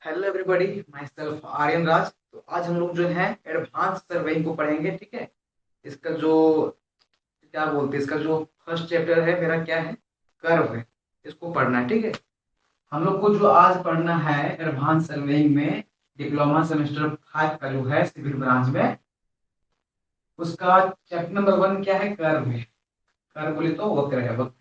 Hello everybody, myself Aryan Raj. तो आज हम लोग जो है एडवांस सर्वेइंग को पढ़ेंगे। ठीक है। इसका जो क्या बोलते हैं, इसका जो फर्स्ट चैप्टर है मेरा क्या है, कर्व है। इसको पढ़ना है। ठीक है। हम लोग को जो आज पढ़ना है एडवांस सर्वेइंग में डिप्लोमा सेमेस्टर 5 का जो है सिविल ब्रांच में, उसका चैप्टर नंबर 1 क्या है, कर्व है। कर्व बोले तो वक्र है, वक्र।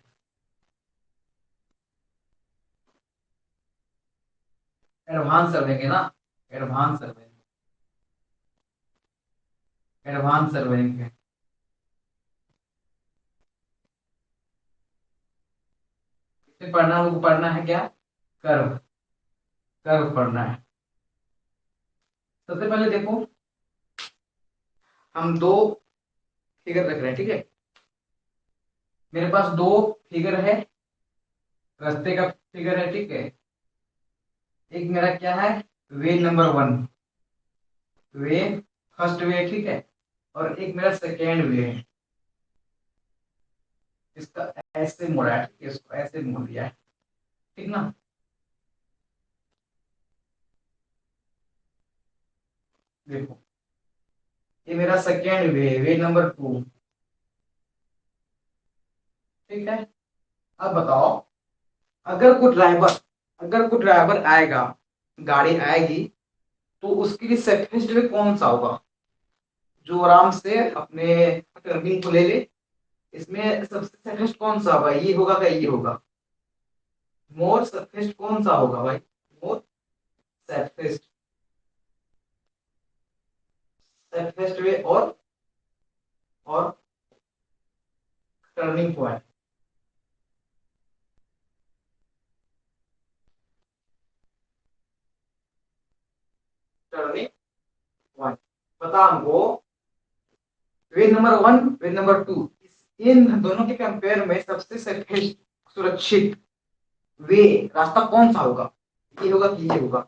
एडवांस सर्वेइंग है ना, एडवांस सर्वेइंग, एडवांस सर्वेइंग है। इसमें पढ़ना, हमको पढ़ना है क्या, कर्व। कर्व पढ़ना है। सबसे पहले देखो, हम दो फिगर रख रहे हैं। ठीक है। मेरे पास दो फिगर है, रास्ते का फिगर है। ठीक है। एक मेरा क्या है, वे नंबर 1, वे फर्स्ट वे। ठीक है। और एक मेरा सेकेंड वे है। इसका ऐसे मोड़ा है। ठीक है, इसको ऐसे मोड़ दिया है। ठीक ना। देखो, ये मेरा सेकेंड वे नंबर 2। ठीक है। अब बताओ, अगर कोई ड्राइवर, अगर कोई ड्राइवर आएगा, गाड़ी आएगी, तो उसके लिए सेफेस्ट वे कौन सा होगा, जो आराम से अपने टर्निंग को ले ले। इसमें सबसे सेफेस्ट कौन सा होगा, ये होगा क्या, ये होगा। मोर सेफेस्ट कौन सा होगा भाई, मोर सेफेस्ट, सेफेस्ट वे और टर्निंग पॉइंट। टर्निंग पॉइंट पता हमको, वे नंबर 1, वे नंबर 2, इन दोनों के कंपेयर में सबसे सेफेस्ट, सुरक्षित वे, रास्ता कौन सा होगा। ये होगा कि ये होगा।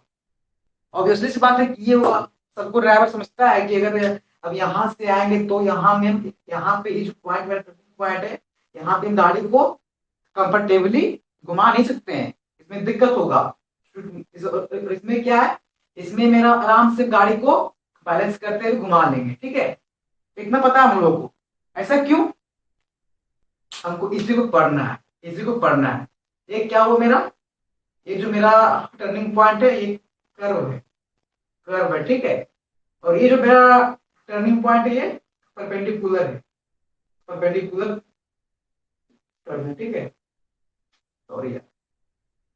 ऑब्वियसली सी बात है कि ये होगा। सबको ड्राइवर समझता है कि अगर अब यहाँ से आएंगे तो यहाँ में, यहाँ पे ये जो पॉइंट है, पॉइंट है, यहाँ पे गाड़ी को कंफर्टेबली घुमा नहीं सकते हैं। इसमें दिक्कत होगा। इसमें क्या है, इसमें मेरा आराम से गाड़ी को बैलेंस करते हुए घुमा लेंगे। ठीक है। इतना पता है हम लोगों को। ऐसा क्यों, हमको इसी को पढ़ना है, इसी को पढ़ना है। ये क्या हुआ मेरा, ये जो मेरा टर्निंग पॉइंट है, ये कर्व है, कर्व है। ठीक है। और ये जो मेरा टर्निंग पॉइंट है, ये परपेंडिकुलर है, परपेंडिकुलर टर्न है। ठीक है। सॉरी,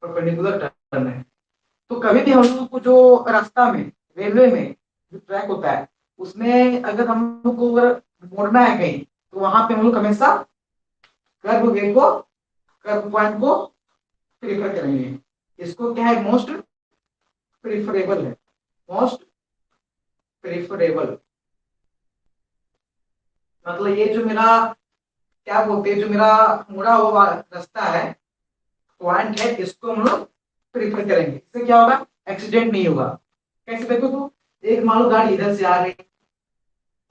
परपेंडिकुलर टर्न है। तो कभी भी हम लोग को जो रास्ता में, रेलवे में जो ट्रैक होता है, उसमें अगर हम लोग को अगर मोड़ना है कहीं, तो वहां पे हम लोग हमेशा कर्व वे को, कर्व पॉइंट को प्रीफर करेंगे। इसको क्या है, मोस्ट प्रिफरेबल है, मोस्ट प्रिफरेबल। मतलब ये जो मेरा क्या बोलते हैं, जो मेरा मुड़ा हुआ रास्ता है, पॉइंट है, इसको हम लोग प्रीफर करेंगे। इससे क्या होगा, एक्सीडेंट नहीं होगा। कैसे देखो तो, एक मान लो गाड़ी इधर से आ रही,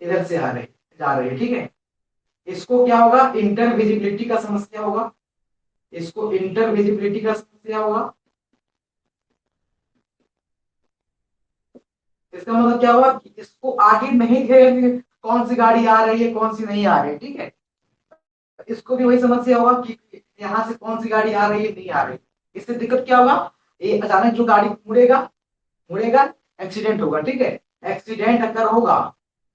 इधर से आ रही, जा रही है। ठीक है। इसको क्या होगा, इंटर विजिबिलिटी का समस्या होगा, इसको इंटर विजिबिलिटी का समस्या होगा। इसका मतलब क्या होगा कि इसको आगे नहीं देखेंगे कौन सी गाड़ी आ रही है, कौन सी नहीं आ रही है। ठीक है। इसको भी वही समस्या होगा कि यहाँ से कौन सी गाड़ी आ रही है, नहीं आ रही। इससे दिक्कत क्या होगा, ये अचानक जो गाड़ी मुड़ेगा, मुड़ेगा, एक्सीडेंट होगा। ठीक है। एक्सीडेंट अगर होगा,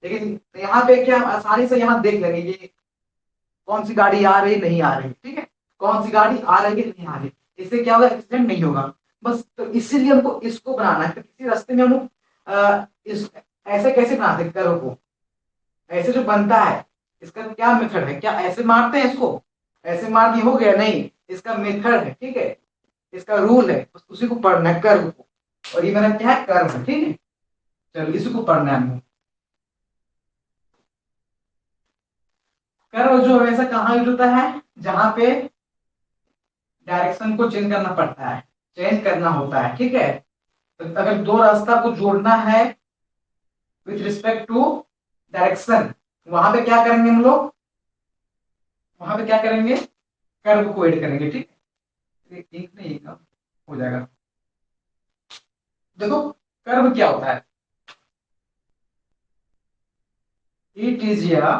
लेकिन यहाँ पे क्या, आसानी से यहाँ देख लेंगे ये कौन सी गाड़ी आ रही, नहीं आ रही। ठीक है। कौन सी गाड़ी आ रही है, नहीं आ रही। इससे क्या होगा, एक्सीडेंट नहीं होगा। बस तो इसीलिए हमको इसको बनाना है। तो किसी रास्ते में हम लोग इस ऐसे कैसे बना सकते हैं को, ऐसे जो बनता है, इसका क्या मेथड है, क्या ऐसे मारते हैं इसको, ऐसे मार दिए हो गया, नहीं। इसका मेथड है। ठीक है। इसका रूल है, बस उसी को पढ़ना है, कर्व को। और ये मेरा क्या है, कर्व है। ठीक है। चलो इसी को पढ़ना है हमको। कर्व जो हमेशा कहाँ यूज होता है, जहां पे डायरेक्शन को चेंज करना पड़ता है, चेंज करना होता है। ठीक है। तो अगर दो रास्ता को जोड़ना है विथ रिस्पेक्ट टू डायरेक्शन, वहां पे क्या करेंगे हम लोग, वहां पे क्या करेंगे, कर्व को ऐड करेंगे। ठीक है। एक नहीं, एक हो जाएगा। देखो कर्व क्या होता है, इट इज या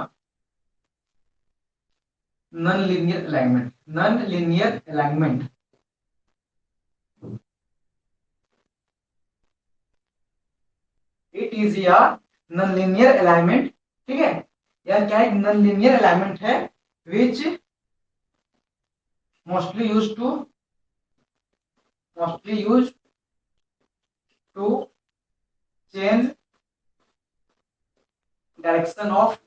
non linear alignment, non linear alignment. It is या नॉन लीनियर अलाइनमेंट, ठीक है, या क्या एक नॉन लीनियर अलाइनमेंट है which mostly use to mostly use to change direction of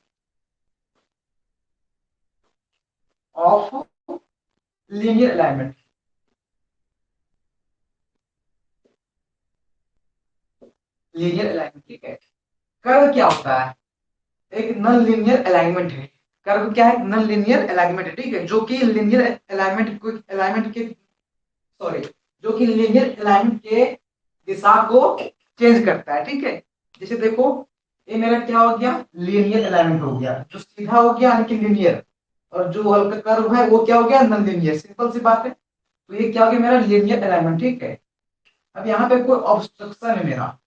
linear alignment. Linear alignment, ठीक है। कर्व क्या होता है, एक नॉन लीनियर अलाइनमेंट है। कर्व क्या है, नॉन लीनियर अलाइनमेंट है, ठीक है, जो कि लीनियर अलाइनमेंट के सॉरी जो कि लीनियर अलाइनमेंट के दिशा को चेंज करता है, ठीक है। जैसे देखो ये मेरा क्या हो गया, लीनियर अलाइनमेंट हो गया, जो सीधा हो गया यानी कि लीनियर, और जो हल्का कर्व है वो क्या हो गया, नॉन लीनियर। सिंपल सी बात है। तो ये क्या हो गया मेरा लीनियर अलाइनमेंट, ठीक है। अब यहाँ पे कोई ऑब्स्ट्रक्शन है मेरा,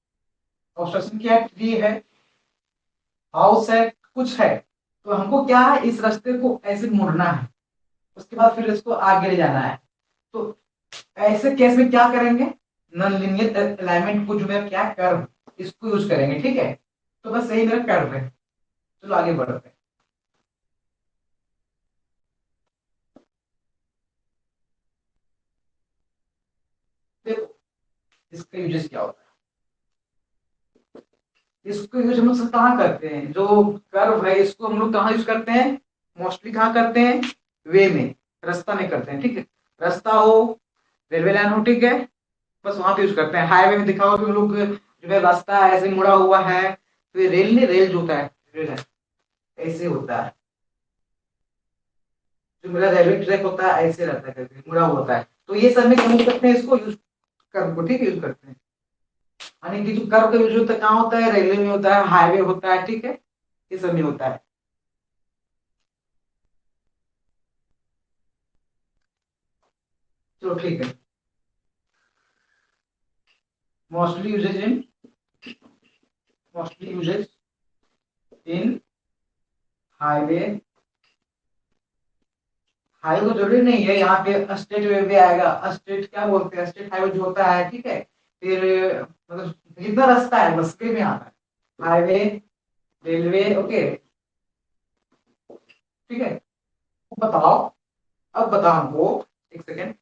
ऑब्स्ट्रक्शन क्या है, ट्री है, हाउस है, कुछ है। तो हमको क्या है, इस रास्ते को ऐसे मुड़ना है, उसके बाद फिर इसको आगे ले जाना है। तो ऐसे केस में क्या करेंगे, नॉन लीनियर अलाइनमेंट को जो मेरा क्या कर्व, इसको यूज करेंगे, ठीक है। तो बस यही मेरा कर्व है। चलो आगे बढ़ते हैं। देखो इसका यूजेस क्या होता है, इसको यूज हम लोग कहाँ करते हैं, जो कर्व है इसको हम लोग कहाँ यूज करते हैं, मोस्टली कहाँ करते हैं, वे में, रास्ता में करते हैं, ठीक है। रास्ता हो, रेलवे लाइन हो, ठीक है, बस वहां पे यूज करते हैं। हाईवे में दिखा होगा कि लोग जो है रास्ता ऐसे मुड़ा हुआ है, तो ये रेल नहीं, रेल जो होता है, रेल है, ऐसे होता है। जो मेरा रेलवे ट्रैक होता है ऐसे रहता है, करके मुड़ा हुआ होता है। तो ये सब में क्या यूज करते हैं, इसको यूज कर्व को, ठीक है, यूज करते हैं। यानी कि जो कर्व का यूज होता है कहाँ होता है, रेलवे में होता है, हाईवे होता है, ठीक है, ये सब में होता है। चलो ठीक है। Mostly uses in mostly uses in highway. Highway तो जरूरी नहीं है, यहाँ पे स्टेट वे भी आएगा। स्टेट क्या बोलते हैं, स्टेट हाईवे जो होता है, ठीक है। फिर मतलब जितना रास्ता है बस वे में आता है, हाईवे, रेलवे, ओके, ठीक है। बताओ, अब बताओ हमको, एक सेकेंड।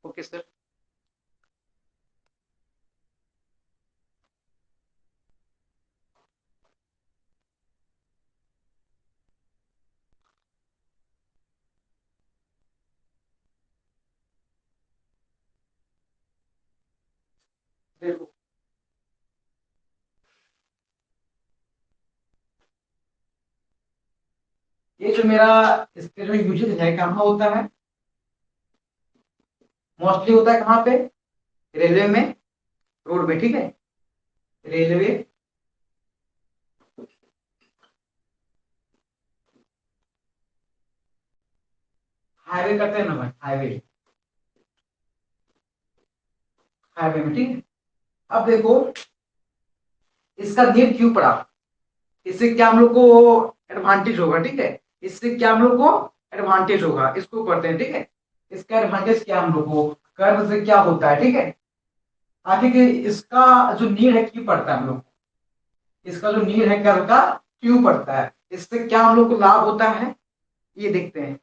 Okay sir. देखो ये जो मेरा इसके जो यूजेज है कहाँ होता है, मोस्टली होता है कहाँ पे, रेलवे में, रोड में, ठीक है, रेलवे, हाईवे करते हैं ना भाई, हाईवे, हाईवे में, ठीक है। अब देखो इसका नीड क्यों पड़ा, इससे क्या हम लोग को एडवांटेज होगा, ठीक है। इससे क्या हम लोग को एडवांटेज होगा, इसको करते हैं, ठीक है। इसका एडवांटेज क्या हम लोग को, कर्व से क्या होता है, ठीक है। आगे के इसका जो नीड है क्यों पड़ता है हम लोग को? इसका जो नीड है कर्व का क्यों पड़ता है, इससे क्या हम लोग को लाभ होता है, ये देखते हैं।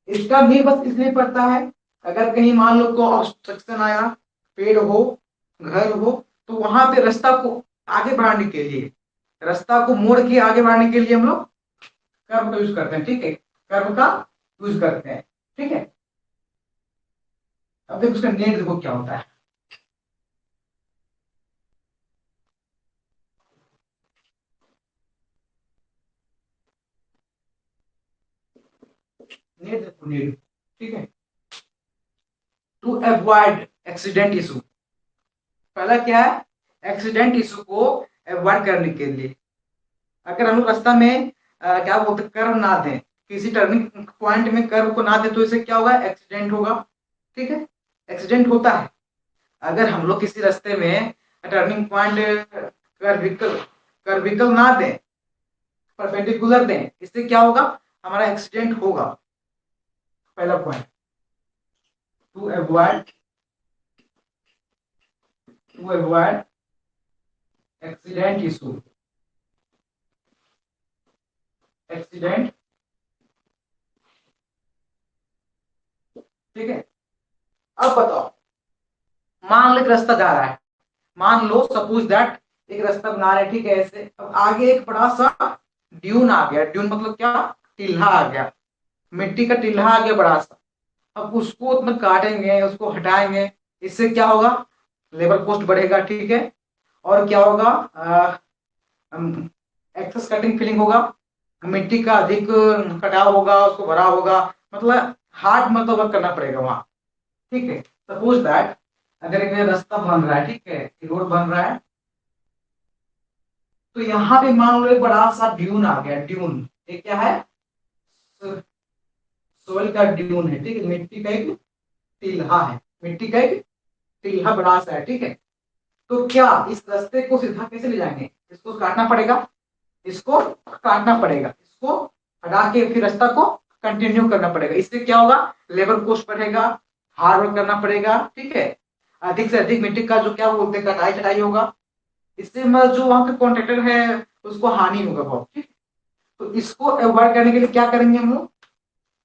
इसका नीड बस इसलिए पड़ता है, अगर कहीं मान लो को ऑब्स्ट्रक्शन आया, पेड़ हो, घर हो, तो वहां पे रास्ता को आगे बढ़ाने के लिए, रास्ता को मोड़ के आगे बढ़ाने के लिए हम लोग कर्व का यूज करते हैं, ठीक है, कर्व का यूज करते हैं, ठीक है। अब देखो उसका नेट देखो क्या होता है, नेट देखो नेट, ठीक है। To avoid accident issue. पहला क्या है, एक्सीडेंट इशू को अवॉइड करने के लिए अगर हम लोग रास्ता में क्या बोलते हैं कर्व ना दें, किसी टर्निंग पॉइंट में कर्व को ना दें तो इससे क्या होगा, एक्सीडेंट होगा। ठीक है, एक्सीडेंट होता है। अगर हम लोग किसी रास्ते में टर्निंग पॉइंट कर्विकल कर्विकल ना दें, परपेंडिकुलर दें, इससे क्या होगा, हमारा एक्सीडेंट होगा। पहला point, to avoid accident issue, accident. ठीक है, अब बताओ, मान लो एक रास्ता जा रहा है, मान लो सपोज दैट एक रास्ता बना रहे, ठीक है, ऐसे। अब आगे एक बड़ा सा ड्यून आ गया, ड्यून मतलब क्या, टीला आ गया, मिट्टी का टीला आ गया बड़ा सा। अब उसको मतलब काटेंगे, उसको हटाएंगे, इससे क्या होगा, लेबर कॉस्ट बढ़ेगा। ठीक है, और क्या होगा, एक्सेस कटिंग फीलिंग होगा, मिट्टी का अधिक कटाव होगा, उसको भरा होगा, मतलब हार्ड मतलब वर्क करना पड़ेगा वहां। ठीक है, सपोज दैट अगर एक रास्ता बन रहा है, ठीक है, रोड बन रहा है, तो यहाँ पे मान लो एक बड़ा सा ड्यून आ गया, ड्यून, ये क्या है, सोइल का ड्यून है। ठीक है, मिट्टी का एक टीला है, मिट्टी का एक टीला बड़ा सा है। ठीक है, तो क्या इस रास्ते को सीधा कैसे ले जाएंगे, इसको काटना पड़ेगा, इसको काटना पड़ेगा, इसको हटा के फिर रास्ता को कंटिन्यू करना पड़ेगा। इससे क्या होगा, लेबर कॉस्ट बढ़ेगा, हार्ड वर्क करना पड़ेगा। ठीक है, अधिक से अधिक मिट्टी का जो क्या बोलते हैं कटाई चटाई होगा, इससे मतलब जो वहां के कॉन्ट्रेक्टर है उसको हानि होगा बहुत। ठीक, तो इसको अवॉइड करने के लिए क्या करेंगे हम लोग,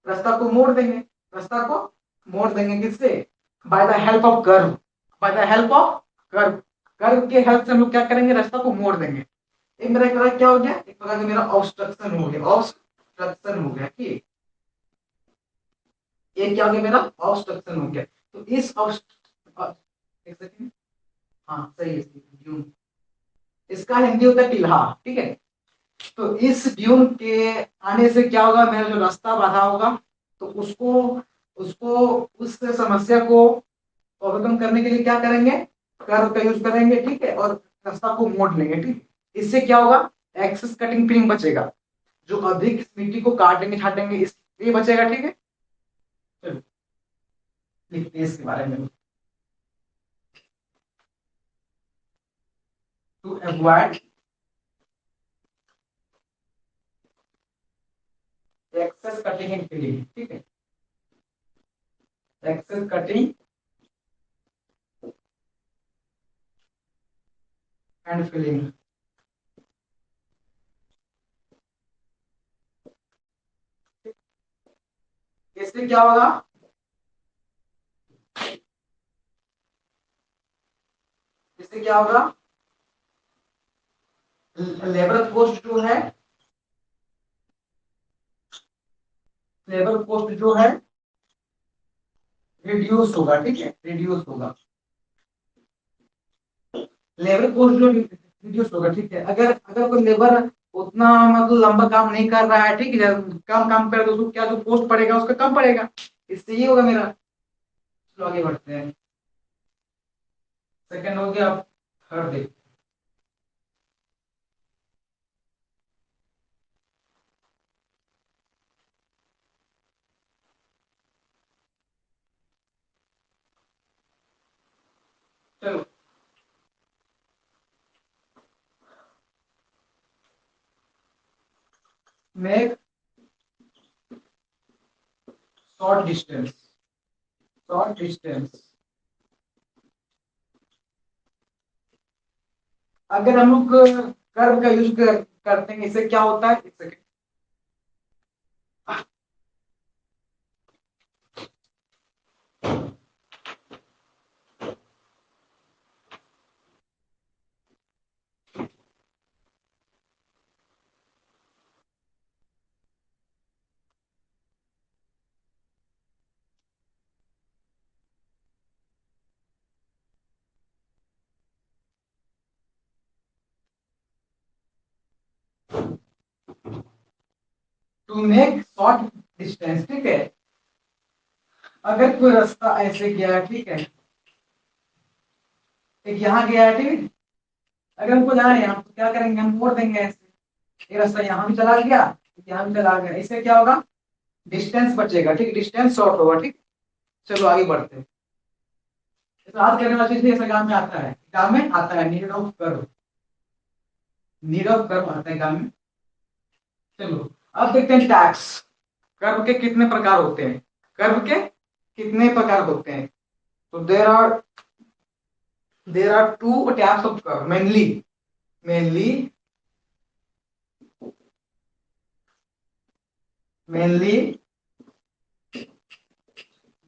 रास्ता को मोड़ देंगे, रास्ता को मोड़ देंगे, किससे, by the help of curve, by the help of curve, curve के हेल्प से हम लोग क्या करेंगे, रास्ता को मोड़ देंगे। एक मेरा एक क्या हो गया, एक प्रकार का मेरा ऑब्स्ट्रक्शन हो गया, ऑब्स्ट्रक्शन हो गया। ठीक, ये क्या हो गया, मेरा ऑब्स्ट्रक्शन हो गया। तो इस एक सेकंड, हाँ सही है, ड्यून, इसका हिंदी होता है टिल्हा। ठीक है, तो इस ड्यून के आने से क्या होगा, मेरा जो रास्ता बाधा होगा, तो उसको उसको उस समस्या को ओवरकम करने के लिए क्या करेंगे, कर्व का यूज करेंगे। ठीक है, और रास्ता को मोड़ लेंगे। ठीक, इससे क्या होगा, एक्सेस कटिंग फिलिंग बचेगा, जो अधिक मिट्टी को काटेंगे छाटेंगे इसलिए बचेगा। ठीक है, चलो लिखते हैं इसके बारे में, to avoid excess cutting and filling. ठीक है, एक्सेस कटिंग एंड फिलिंग, इससे क्या होगा, इससे क्या होगा, लेबर कॉस्ट जो है, लेबर कॉस्ट जो है रिड्यूस होगा। ठीक है, रिड्यूस होगा, लेबर कॉस्ट जो रिड्यूस होगा। ठीक है, अगर अगर कोई लेबर उतना मतलब लंबा काम नहीं कर रहा है, ठीक है, कम काम कर, तो उसको क्या जो कॉस्ट पड़ेगा उसका कम पड़ेगा, इससे ये होगा मेरा। चलो आगे बढ़ते हैं, सेकंड हो गया, अब थर्ड देखते हैं। चलो, make short distance, short distance, अगर हम लोग कर्व का यूज करते हैं, इससे क्या होता है, एक second, to make short distance. ठीक है, अगर कोई रास्ता ऐसे गया है, ठीक है, एक यहाँ गया है, ठीक है, अगर हमको जाना है यहाँ तो क्या करेंगे, हम मोड़ देंगे ऐसे, ये रास्ता यहाँ भी चला गया, यहाँ भी चला गया, इससे क्या होगा, डिस्टेंस बचेगा, ठीक, डिस्टेंस शॉर्ट होगा, ठीक। चलो आगे बढ़ते हैं। याद करने वाली चीज एग्जाम में आता है, एग्जाम में आता है, need of curve, need of curve आता है एग्जाम में। चलो अब देखते हैं टैक्स। कर्व के कितने प्रकार होते हैं, कर्व के कितने प्रकार होते हैं, तो there are two types of curve mainly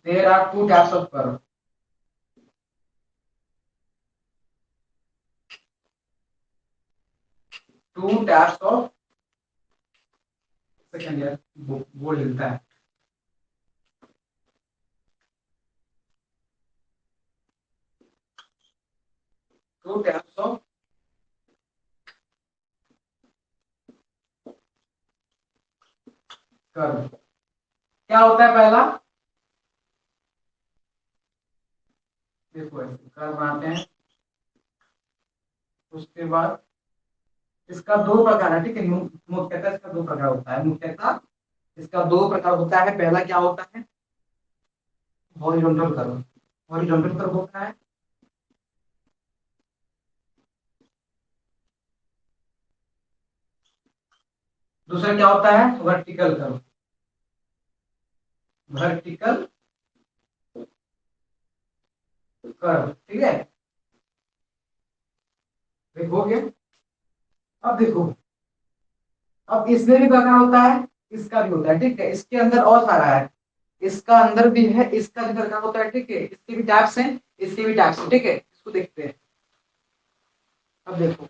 there are two types of curve. Two types of, second year वो लिखता है, टू टाइप्स ऑफ कर्व। क्या होता है पहला, देखो ऐसे कर्व बनाते हैं, उसके बाद इसका दो प्रकार है, ठीक है, मुख्यतः इसका दो प्रकार होता है, मुख्यतः इसका दो प्रकार होता है। पहला क्या होता है, हॉरिजॉन्टल कर्व, हॉरिजॉन्टल कर्व होता है। दूसरा क्या होता है, वर्टिकल कर्व, वर्टिकल कर्व, ठीक है। देखोगे, अब देखो, अब इसमें भी प्रकार होता है, इसका भी होता है, ठीक है, इसके अंदर और सारा है, इसका अंदर भी है, इसका भी प्रकार होता है, ठीक है, इसके भी टाइप्स हैं, इसके भी टाइप्स हैं, ठीक है, इसको देखते हैं। अब देखो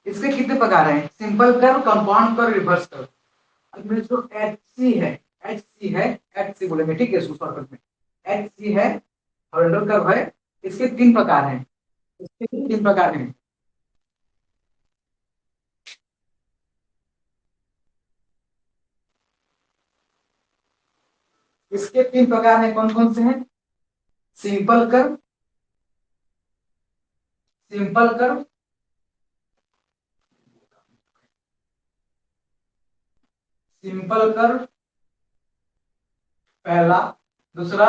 इसके कितने प्रकार हैं, simple curve, compound curve, reverse curve. अब जो एच सी है, एच सी है, एच सी बोलेंगे, ठीक है, शॉर्टकट में एच सी है, हॉरिजॉन्टल कर्व है। इसके तीन प्रकार हैं, इसके तीन प्रकार हैं। इसके तीन प्रकार हैं, कौन कौन से हैं, simple curve, simple curve, simple curve पहला, दूसरा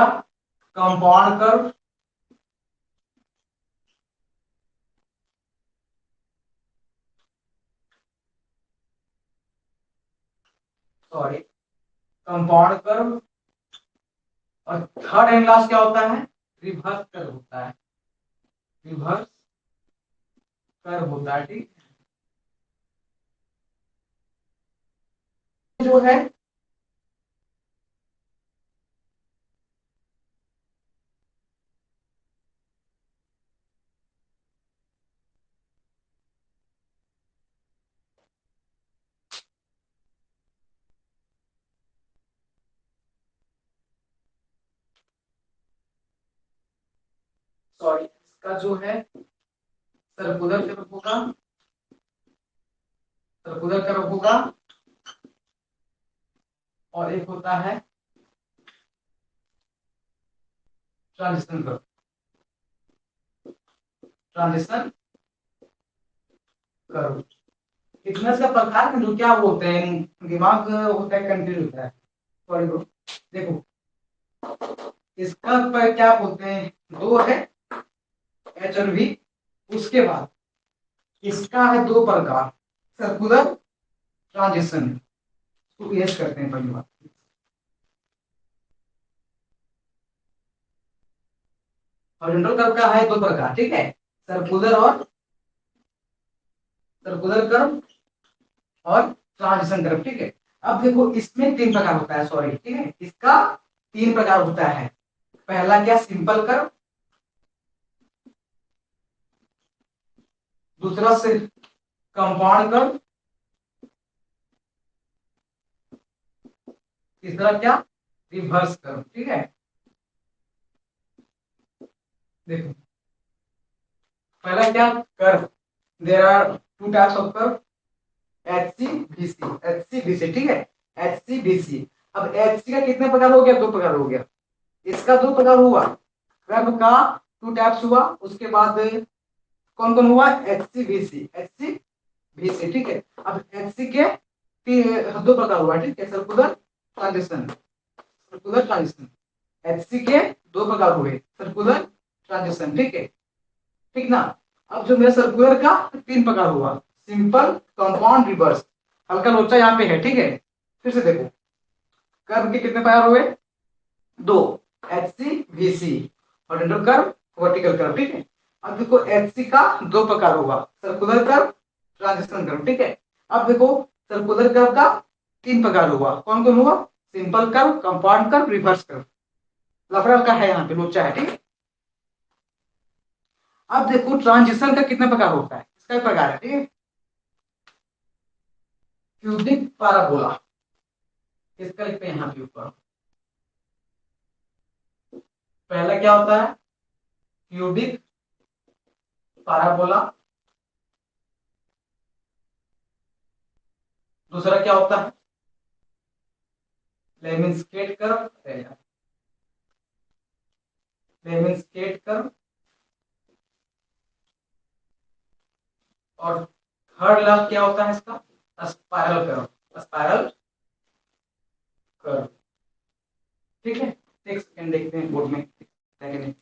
compound curve, sorry, compound curve, और थर्ड एंड लास्ट क्या होता है, रिवर्स कर्व होता है, रिवर्स कर्व होता है, ठीक जो है। सॉरी, इसका जो है सर्कुलर कर्व होगा, सर्कुलर कर्व होगा, और एक होता है ट्रांजिशन कर्व, ट्रांजिशन कर्व। इतना सा प्रकार में जो क्या बोलते हैं, दिमाग होता है, कंफ्यूज होता है, सॉरी ब्रो। देखो इसका पर क्या बोलते हैं, दो है, एच और वी। उसके बाद इसका है दो प्रकार, सर्कुलर, ट्रांजिशन। तो यस करते हैं पहली बात, हॉरिजॉन्टल कर्व का है दो प्रकार, ठीक है, सर्कुलर और सर्कुलर कर्व और ट्रांजिशन कर्व, ठीक है। अब देखो इसमें तीन प्रकार होता है, सॉरी, ठीक है, इसका तीन प्रकार होता है। पहला क्या, सिंपल कर्व, दूसरा से कंपाउंड कर्व, तीसरा क्या, रिवर्स कर्व, ठीक है। देखो पहला क्या, curve, there are two types of curve, H C B C, H C B C, ठीक है, एच सी बी सी। अब एच सी का कितने प्रकार हो गया, दो प्रकार हो गया, इसका दो प्रकार हुआ, कर्व का टू टाइप्स हुआ, उसके बाद कौन कौन हुआ, HCVC, HCVC, ठीक है। अब HC के दो प्रकार हुआ, ठीक है, circular transition, circular transition, HC के दो प्रकार हुए, सर्कुलर ट्रांजिशन, ठीक है, ठीक ना। अब जो मेरा सर्कुलर का तीन प्रकार हुआ, सिंपल, कंपाउंड, रिवर्स। हल्का लोचा यहाँ पे है, ठीक है। फिर से देखो, कर्व के कितने प्रकार हुए, दो, HCVC, horizontal curve, vertical curve, ठीक है। अब देखो HC का दो प्रकार हुआ, सर्कुलर कर्व, ट्रांजिशन कर्व, ठीक है। अब देखो सर्कुलर कर्व का तीन प्रकार हुआ, कौन कौन हुआ, simple curve, compound curve, reverse curve. लफड़ा का है यहाँ पे, लोचा है, ठीक है। अब देखो ट्रांजिशन का कितना प्रकार होता है, इसका एक प्रकार है, ठीक है, क्यूबिक पैराबोला। इसका लिखते हैं यहाँ पे ऊपर। पहला क्या होता है, क्यूबिक पैराबोला। दूसरा क्या होता है, लेमिनस्केट कर्व, लेमिनस्केट कर्व। और थर्ड लास्ट क्या होता है इसका, स्पाइरल कर्व, स्पाइरल कर्व, ठीक है। एक सेकंड देखते हैं बोर्ड में है कि नहीं।